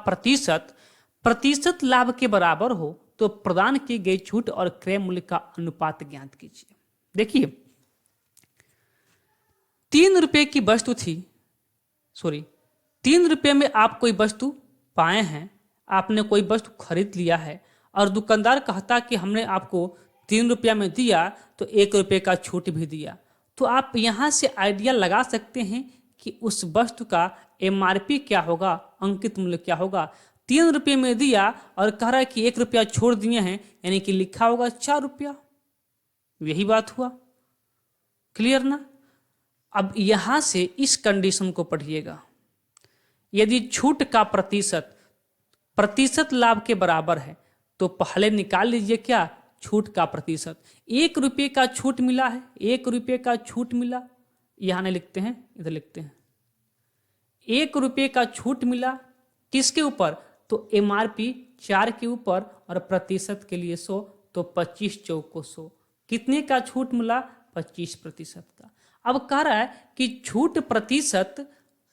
प्रतिशत लाभ के बराबर हो तो प्रदान की गई छूट और क्रय मूल्य का अनुपात ज्ञात कीजिए। देखिए 3 रुपये की वस्तु थी, 3 रुपये में आप कोई वस्तु पाए हैं, आपने कोई वस्तु खरीद लिया है और दुकानदार कहता कि हमने आपको 3 रुपया में दिया तो 1 रुपये का छूट भी दिया। तो आप यहाँ से आइडिया लगा सकते हैं कि उस वस्तु का MRP क्या होगा, अंकित मूल्य क्या होगा। 3 रुपये में दिया और कह रहा है कि 1 रुपया छोड़ दिए हैं, यानी कि लिखा होगा 4 रुपया। यही बात हुआ, क्लियर ना। अब यहां से इस कंडीशन को पढ़िएगा, यदि छूट का प्रतिशत लाभ के बराबर है तो पहले निकाल लीजिए क्या, छूट का प्रतिशत। 1 रुपये का छूट मिला है, 1 रुपये का छूट मिला, यहां नहीं लिखते हैं, इधर लिखते हैं। 1 रुपये का छूट मिला किसके ऊपर, तो MRP 4 के ऊपर और प्रतिशत के लिए 100, तो 25 चौको 100। कितने का छूट मिला, 25% का। अब कह रहा है कि छूट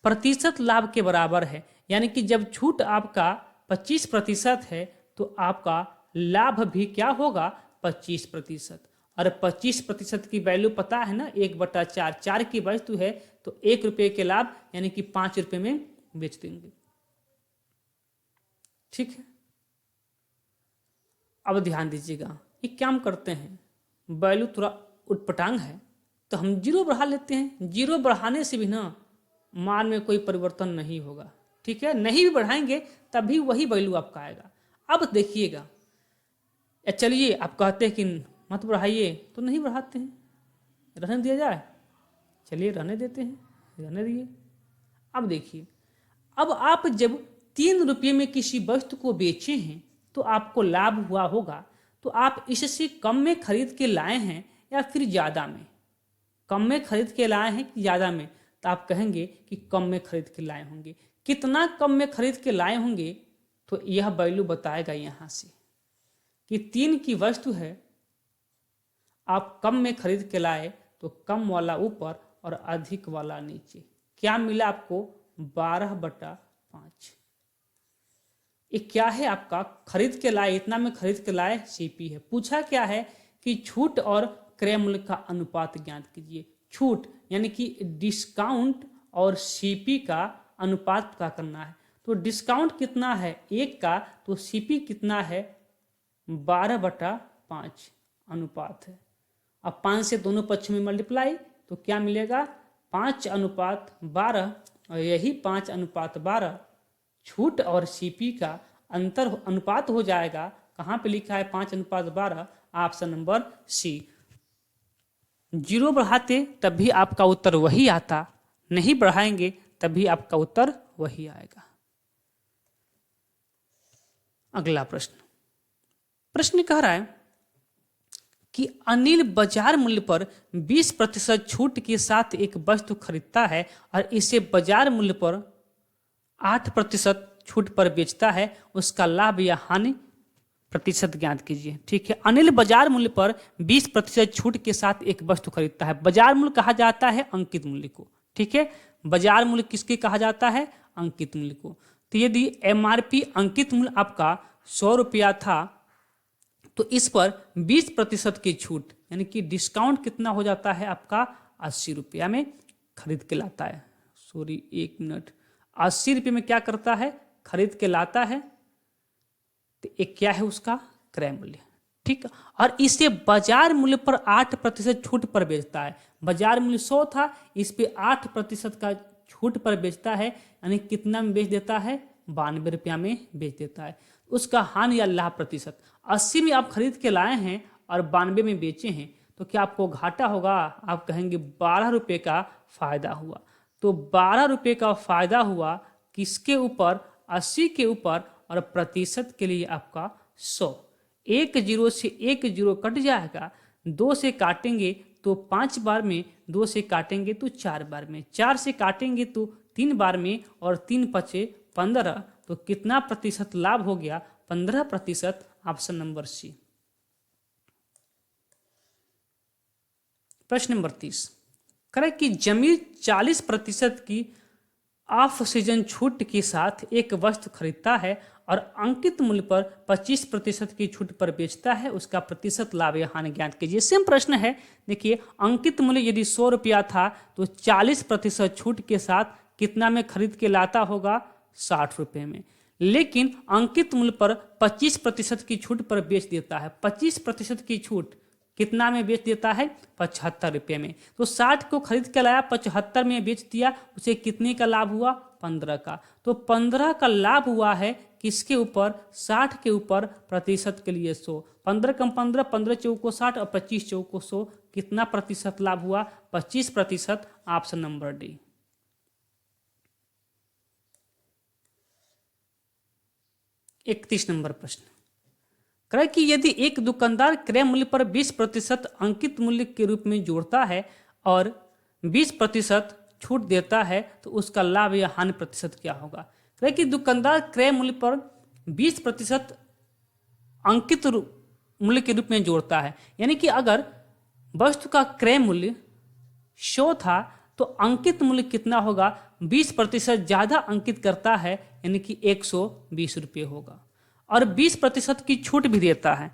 प्रतिशत लाभ के बराबर है, यानी कि जब छूट आपका 25% है तो आपका लाभ भी क्या होगा, 25%। और 25% की वैल्यू पता है ना, 1/4, 4 की वस्तु है तो 1 रुपये के लाभ यानी कि 5 रुपये में बेच देंगे। ठीक है, अब ध्यान दीजिएगा, ये क्या हम करते हैं, वैल्यू थोड़ा उटपटांग है तो हम जीरो बढ़ा लेते हैं। जीरो बढ़ाने से भी ना मान में कोई परिवर्तन नहीं होगा। ठीक है, नहीं भी बढ़ाएंगे तभी वही वैल्यू आपका आएगा। अब देखिएगा, चलिए आप कहते हैं कि मत बढ़ाइए तो नहीं बढ़ाते हैं, रहने दिया जाए, चलिए रहने देते हैं, रहने दिए। अब देखिए, अब आप जब 3 रुपये में किसी वस्तु को बेचे हैं तो आपको लाभ हुआ होगा, तो आप इससे कम में खरीद के लाए हैं या फिर ज़्यादा में, कम में खरीद के लाए हैं कि ज़्यादा में, तो आप कहेंगे कि कम में खरीद के लाए होंगे। कितना कम में खरीद के लाए होंगे तो यह वैल्यू बताएगा यहाँ से कि 3 की वस्तु है, आप कम में खरीद के लाए तो कम वाला ऊपर और अधिक वाला नीचे। क्या मिला आपको, 12/5। ये क्या है आपका, खरीद के लाए, इतना में खरीद के लाए, सीपी है। पूछा क्या है कि छूट और क्रय मूल्य का अनुपात ज्ञात कीजिए। छूट यानी कि डिस्काउंट और सीपी का अनुपात क्या करना है। तो डिस्काउंट कितना है 1 का, तो सीपी कितना है 12/5 अनुपात है। अब 5 से दोनों पक्ष में मल्टीप्लाई तो क्या मिलेगा, 5/12, और यही 5/12 छूट और सीपी का अंतर अनुपात हो जाएगा। कहाँ पे लिखा है 5/12, ऑप्शन नंबर सी। जीरो बढ़ाते तब भी आपका उत्तर वही आता, नहीं बढ़ाएंगे तभी आपका उत्तर वही आएगा। अगला प्रश्न कह रहा है कि अनिल बाजार मूल्य पर 20% छूट के साथ एक वस्तु खरीदता है और इसे बाजार मूल्य पर 8% छूट पर बेचता है, उसका लाभ या हानि प्रतिशत ज्ञात कीजिए। ठीक है, अनिल बाजार मूल्य पर 20% छूट के साथ एक वस्तु खरीदता है। बाजार मूल्य कहा जाता है अंकित मूल्य को। ठीक है, बाजार मूल्य किसके कहा जाता है, अंकित मूल्य को। तो यदि एमआरपी अंकित मूल्य आपका 100 रुपया था तो इस पर 20% की छूट यानी कि डिस्काउंट कितना हो जाता है आपका 80 रुपया में खरीद के लाता है। सॉरी 1 मिनट, 80 रुपये में क्या करता है, खरीद के लाता है। तो एक क्या है उसका क्रय मूल्य। ठीक, और इसे बाजार मूल्य पर 8% छूट पर बेचता है। बाजार मूल्य 100 था, इस पे 8% का छूट पर बेचता है, यानी कितना में बेच देता है, 92 रुपया में बेच देता है। उसका हानि या लाभ प्रतिशत, 80 में आप खरीद के लाए हैं और 92 में बेचे हैं तो क्या आपको घाटा होगा, आप कहेंगे 12 रुपये का फायदा हुआ। तो 12 रुपये का फायदा हुआ किसके ऊपर, 80 के ऊपर, और प्रतिशत के लिए आपका 100। 1 0 से 1 0 कट जाएगा, 2 से काटेंगे तो 5 बार में, 2 से काटेंगे तो 4 बार में, 4 से काटेंगे तो 3 बार में, और 3 × 15, तो कितना प्रतिशत लाभ हो गया, 15%, ऑप्शन नंबर सी। प्रश्न नंबर 30 करें कि जमीर 40% की ऑफ सीजन छूट के साथ एक वस्तु खरीदता है और अंकित मूल्य पर 25% की छूट पर बेचता है, उसका प्रतिशत लाभ या हानि ज्ञात कीजिए। सेम प्रश्न है। देखिए, अंकित मूल्य यदि 100 रुपया था तो 40% छूट के साथ कितना में खरीद के लाता होगा, 60 रुपये में। लेकिन अंकित मूल्य पर 25% की छूट पर बेच देता है। 25% की छूट कितना में बेच देता है, 75 रुपये में। तो 60 को खरीद के लाया, 75 में बेच दिया, उसे कितने का लाभ हुआ, 15 का। तो 15 का लाभ हुआ है किसके ऊपर, 60 के ऊपर, प्रतिशत के लिए 100। 15 कम 15, 15 चौको 60 और 25 चौको 100, कितना प्रतिशत लाभ हुआ, 25%, ऑप्शन नंबर डी। इकतीस नंबर प्रश्न करें कि यदि एक दुकानदार क्रय मूल्य पर 20% अंकित मूल्य के रूप में जोड़ता है और 20% छूट देता है तो उसका लाभ या हानि प्रतिशत क्या होगा। करें कि दुकानदार क्रय मूल्य पर 20% अंकित मूल्य के रूप में जोड़ता है, यानी कि अगर वस्तु का क्रय मूल्य 100 था तो अंकित मूल्य कितना होगा, 20% ज़्यादा अंकित करता है, यानी कि 120 रुपये होगा। और 20% की छूट भी देता है,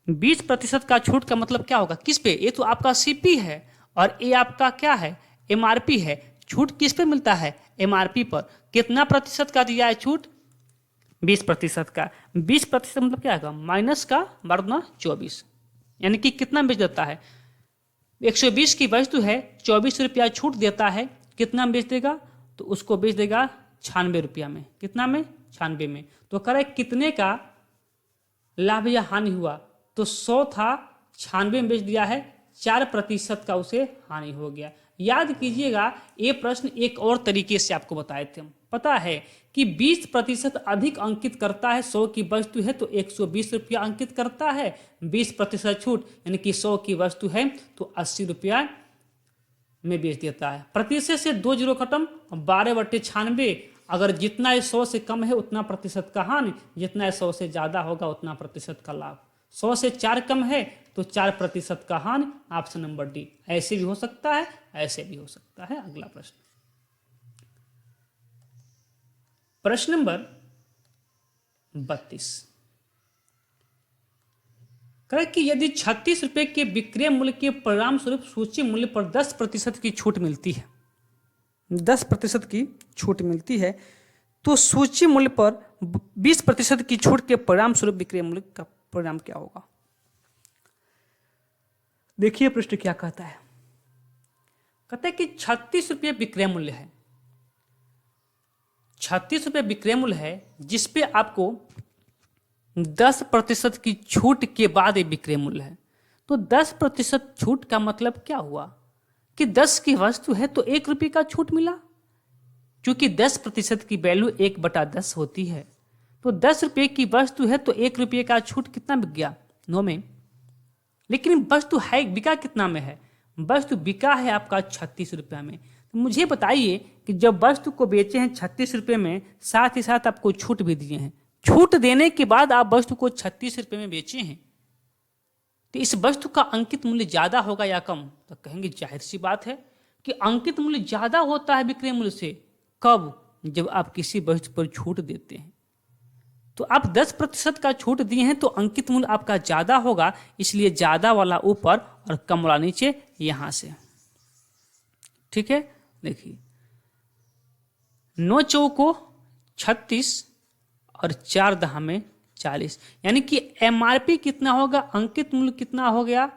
20% का छूट का मतलब क्या होगा, किस पे? ये तो आपका सीपी है और ये आपका क्या है, एमआरपी है। छूट किस पे मिलता है, एमआरपी पर। कितना प्रतिशत का दिया है छूट, 20% का। 20% मतलब क्या है, माइनस का बरना 24, यानी कि कितना बेच देता है, 120 की वस्तु है, 24 रुपया छूट देता है, कितना बेच देगा, तो उसको बेच देगा 96 रुपया में। कितना में, 96 में। तो कह रहा है कितने का लाभ या हानि हुआ, तो 100 था, 96 में बेच दिया है, 4% का उसे हानि हो गया। याद कीजिएगा, ये प्रश्न एक और तरीके से आपको बताए थे। पता है कि 20% अधिक अंकित करता है, 100 की वस्तु है तो 120 रुपया अंकित करता है, 20% छूट यानी कि 100 की वस्तु है तो 80 रुपया में बेच देता है। प्रतिशत से 2 जीरो खत्म, 12/96। अगर जितना 100 से कम है उतना प्रतिशत का हानि, जितना 100 से ज्यादा होगा उतना प्रतिशत का लाभ। 100 से 4 कम है तो 4% का हानि, ऑप्शन नंबर डी। ऐसे भी हो सकता है, ऐसे भी हो सकता है। अगला प्रश्न, प्रश्न नंबर 32। कहे कि यदि 36 रुपए के विक्रय मूल्य के परिणाम स्वरूप सूची मूल्य पर 10% की छूट मिलती है, 10% की छूट मिलती है, तो सूची मूल्य पर 20% की छूट के परिणाम स्वरूप विक्रय मूल्य का परिणाम क्या होगा। देखिए प्रश्न क्या कहता है। कहता है कि 36 रुपये विक्रय मूल्य है, 36 रुपये विक्रय मूल्य है, जिसपे आपको 10% की छूट के बाद ये विक्रय मूल्य है। तो 10% छूट का मतलब क्या हुआ कि 10 की वस्तु है तो 1 रुपये का छूट मिला। क्योंकि 10% की वैल्यू 1/10 होती है, तो 10 रुपये की वस्तु है तो 1 रुपये का छूट कितना बिक गया, 9 में। लेकिन वस्तु है बिका कितना में है, वस्तु बिका है आपका 36 रुपया में। तो मुझे बताइए कि जब वस्तु को बेचे हैं 36 रुपये में, साथ ही साथ आपको छूट भी दिए हैं, छूट देने के बाद आप वस्तु को 36 रुपये में बेचे हैं, तो इस वस्तु का अंकित मूल्य ज्यादा होगा या कम। तो कहेंगे जाहिर सी बात है कि अंकित मूल्य ज्यादा होता है विक्रय मूल्य से। कब, जब आप किसी वस्तु पर छूट देते हैं। तो आप 10% का छूट दिए हैं तो अंकित मूल्य आपका ज्यादा होगा, इसलिए ज्यादा वाला ऊपर और कम वाला नीचे, यहां से। ठीक है, देखिए 9 चौको 36 और 4 दहा में 40, यानी कि एमआरपी कितना होगा, अंकित मूल्य कितना हो गया,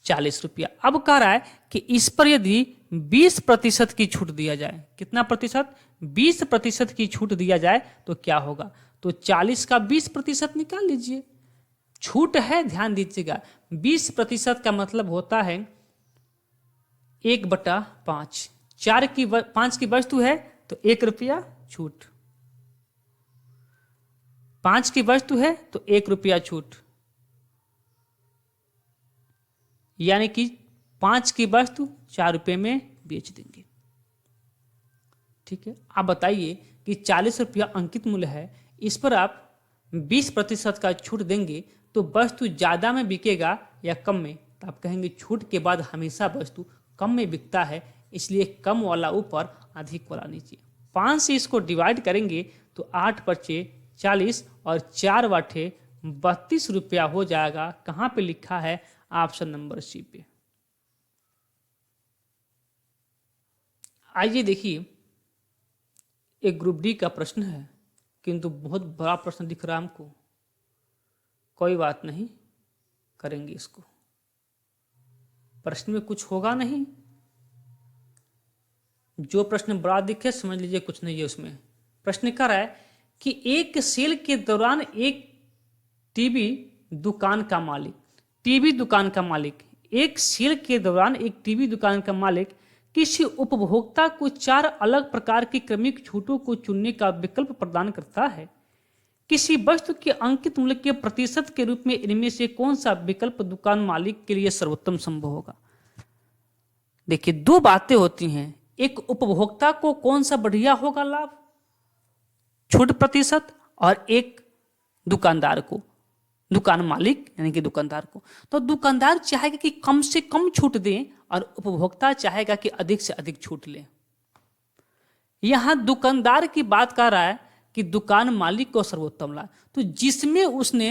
40 रुपया। अब कह रहा है कि इस पर यदि 20% की छूट दिया जाए, कितना प्रतिशत, 20% की छूट दिया जाए तो क्या होगा। तो 40 का 20% निकाल लीजिए। छूट है, ध्यान दीजिएगा, 20% का मतलब होता है 1/5। 5 की वस्तु है तो 1 रुपया छूट, 5 की वस्तु है तो 1 रुपया छूट, यानी कि 5 की वस्तु 4 रुपये में बेच देंगे। ठीक है, आप बताइए कि 40 रुपया अंकित मूल्य है, इस पर आप 20% का छूट देंगे तो वस्तु ज्यादा में बिकेगा या कम में। तो आप कहेंगे छूट के बाद हमेशा वस्तु कम में बिकता है, इसलिए कम वाला ऊपर, अधिक वाला नीचे। 5 से इसको डिवाइड करेंगे तो 8×5 40 और 4/8 32 रुपया हो जाएगा। कहाँ पे लिखा है, ऑप्शन नंबर सी पे। आइए देखिए, एक ग्रुप डी का प्रश्न है, किंतु बहुत बड़ा प्रश्न दिख रहा है हमको। कोई बात नहीं, करेंगे इसको। प्रश्न में कुछ होगा नहीं, जो प्रश्न बड़ा दिखे समझ लीजिए कुछ नहीं है उसमें। प्रश्न कर रहा है कि एक सेल के दौरान एक टीवी दुकान का मालिक, टीवी दुकान का मालिक, एक सेल के दौरान एक टीवी दुकान का मालिक किसी उपभोक्ता को 4 अलग प्रकार की क्रमिक छूटों को चुनने का विकल्प प्रदान करता है। किसी वस्तु के अंकित मूल्य के प्रतिशत के रूप में इनमें से कौन सा विकल्प दुकान मालिक के लिए सर्वोत्तम संभव होगा। देखिए 2 बातें होती हैं, एक उपभोक्ता को कौन सा बढ़िया होगा लाभ, छूट प्रतिशत, और एक दुकानदार को, दुकान मालिक यानी कि दुकानदार को। तो दुकानदार चाहेगा कि कम से कम छूट दें और उपभोक्ता चाहेगा कि अधिक से अधिक छूट लें। यहां दुकानदार की बात कर रहा है कि दुकान मालिक को सर्वोत्तम लाभ, तो जिसमें उसने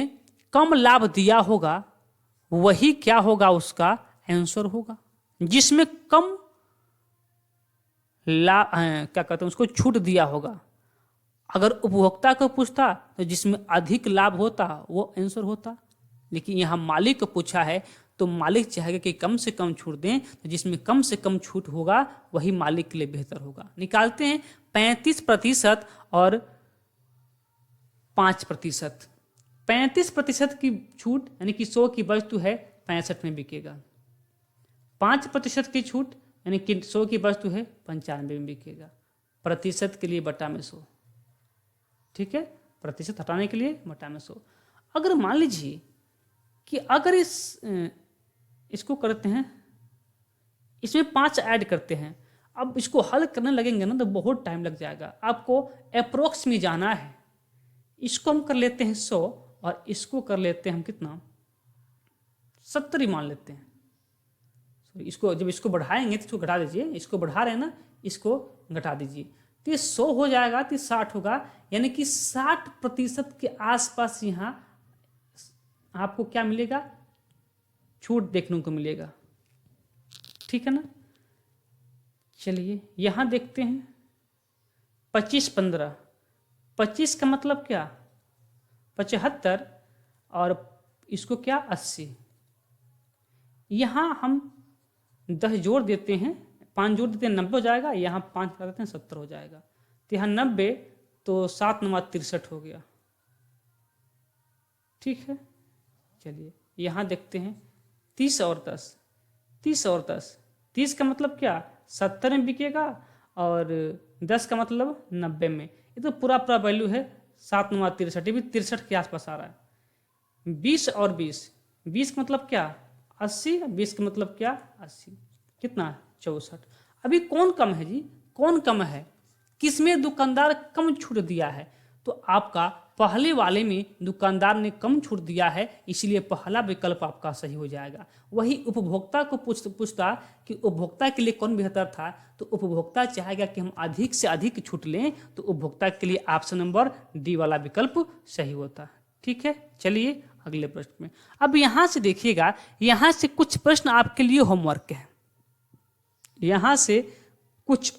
कम लाभ दिया होगा वही क्या होगा, उसका आंसर होगा। जिसमें कम लाभ क्या कहते हैं उसको छूट दिया होगा। अगर उपभोक्ता को पूछता तो जिसमें अधिक लाभ होता वो आंसर होता, लेकिन यहाँ मालिक को पूछा है तो मालिक चाहेगा कि कम से कम छूट दें, तो जिसमें कम से कम छूट होगा वही मालिक के लिए बेहतर होगा। निकालते हैं 35% और 5%। 35% की छूट यानी कि 100 की वस्तु है 65 में बिकेगा। 5% की छूट यानी कि 100 की वस्तु है 95 में बिकेगा। प्रतिशत के लिए बटा में 100, ठीक है, प्रतिशत हटाने के लिए बटा में 100। अगर मान लीजिए कि अगर इसको करते हैं, इसमें 5 ऐड करते हैं, अब इसको हल करने लगेंगे ना तो बहुत टाइम लग जाएगा। आपको अप्रोक्स में जाना है। इसको हम कर लेते हैं 100 और इसको कर लेते हैं हम कितना 70 ही मान लेते हैं। इसको जब इसको बढ़ाएंगे तो इसको घटा दीजिए, इसको बढ़ा रहे हैं ना, इसको घटा दीजिए तो ये 100 हो जाएगा तो 60 होगा, यानी कि 60% के आसपास यहाँ आपको क्या मिलेगा, छूट देखने को मिलेगा, ठीक है ना। चलिए यहाँ देखते हैं 25-15, 25 का मतलब क्या 75 और इसको क्या 80। यहाँ हम 10 जोड़ देते हैं, 5 जोड़ देते हैं 90 हो जाएगा, यहाँ 5 लगा देते हैं 70 हो जाएगा। तो यहाँ 90 तो 7 9 63 हो गया, ठीक है। चलिए यहाँ देखते हैं 30 और 10, 30 और 10, 30 का मतलब क्या 70 में बिकेगा और 10 का मतलब 90 में। ये तो पूरा वैल्यू है 7 9 63, ये भी 63 के आसपास आ रहा है। 20 और 20, 20 का मतलब क्या 80, 20 का मतलब क्या 80, कितना 64। अभी कौन कम है जी, कौन कम है, किसमें दुकानदार कम छूट दिया है, तो आपका पहले वाले में दुकानदार ने कम छूट दिया है, इसलिए पहला विकल्प आपका सही हो जाएगा। वही उपभोक्ता को पूछता कि उपभोक्ता के लिए कौन बेहतर था, तो उपभोक्ता चाहेगा कि हम अधिक से अधिक छूट लें, तो उपभोक्ता के लिए ऑप्शन नंबर डी वाला विकल्प सही होता, ठीक है। चलिए अगले प्रश्न में। अब यहाँ से देखिएगा, यहाँ से कुछ प्रश्न आपके लिए होमवर्क है। यहाँ से कुछ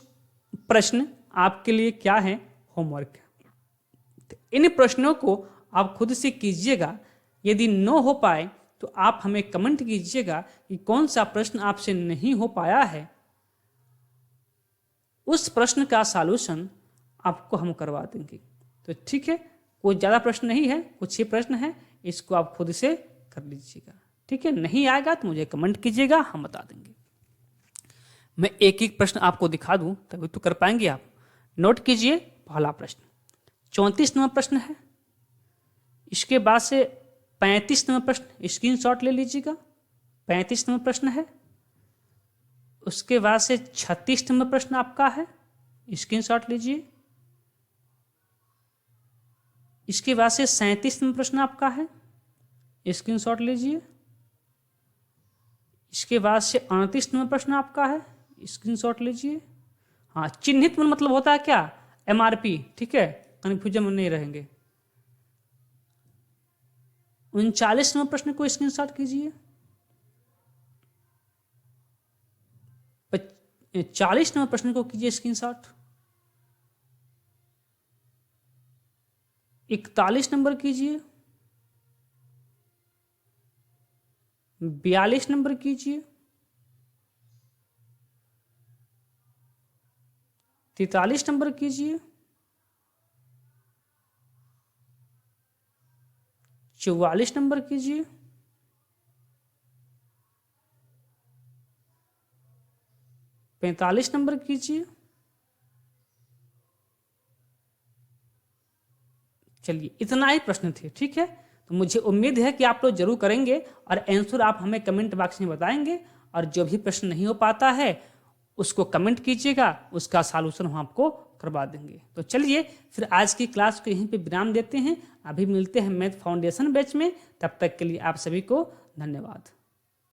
प्रश्न आपके लिए क्या है, होमवर्क है। इन प्रश्नों को आप खुद से कीजिएगा। यदि न हो पाए तो आप हमें कमेंट कीजिएगा कि कौन सा प्रश्न आपसे नहीं हो पाया है। उस प्रश्न का सॉल्यूशन आपको हम करवा देंगे। तो ठीक है, कोई ज़्यादा प्रश्न नहीं है, कुछ ही प्रश्न है, इसको आप खुद से कर लीजिएगा, ठीक है। नहीं आएगा तो मुझे कमेंट कीजिएगा, हम बता देंगे। मैं एक एक प्रश्न आपको दिखा दूं तभी तो कर पाएंगे आप। नोट कीजिए, पहला प्रश्न 34 नंबर प्रश्न है। इसके बाद से 35 नंबर प्रश्न, स्क्रीनशॉट ले लीजिएगा, 35 नंबर प्रश्न है। उसके बाद से 36 नंबर प्रश्न आपका है, स्क्रीनशॉट लीजिए। इसके बाद से 37 नंबर प्रश्न आपका है, स्क्रीनशॉट लीजिए। इसके बाद से 38 नंबर प्रश्न आपका है, स्क्रीनशॉट लीजिए। हाँ, चिन्हित मतलब होता है क्या, MRP, ठीक है, कन्फ्यूजन में नहीं रहेंगे। 39 नंबर प्रश्न को स्क्रीनशॉट कीजिए। 40 नंबर प्रश्न को कीजिए स्क्रीनशॉट। 41 नंबर कीजिए। 42 नंबर कीजिए। 43 नंबर कीजिए। 44 नंबर कीजिए। 45 नंबर कीजिए। चलिए इतना ही प्रश्न थे, ठीक है। तो मुझे उम्मीद है कि आप लोग जरूर करेंगे और आंसर आप हमें कमेंट बॉक्स में बताएंगे। और जो भी प्रश्न नहीं हो पाता है उसको कमेंट कीजिएगा, उसका सॉल्यूशन हम आपको करवा देंगे। तो चलिए फिर आज की क्लास को यहीं पे विराम देते हैं। अभी मिलते हैं मैथ फाउंडेशन बैच में, तब तक के लिए आप सभी को धन्यवाद।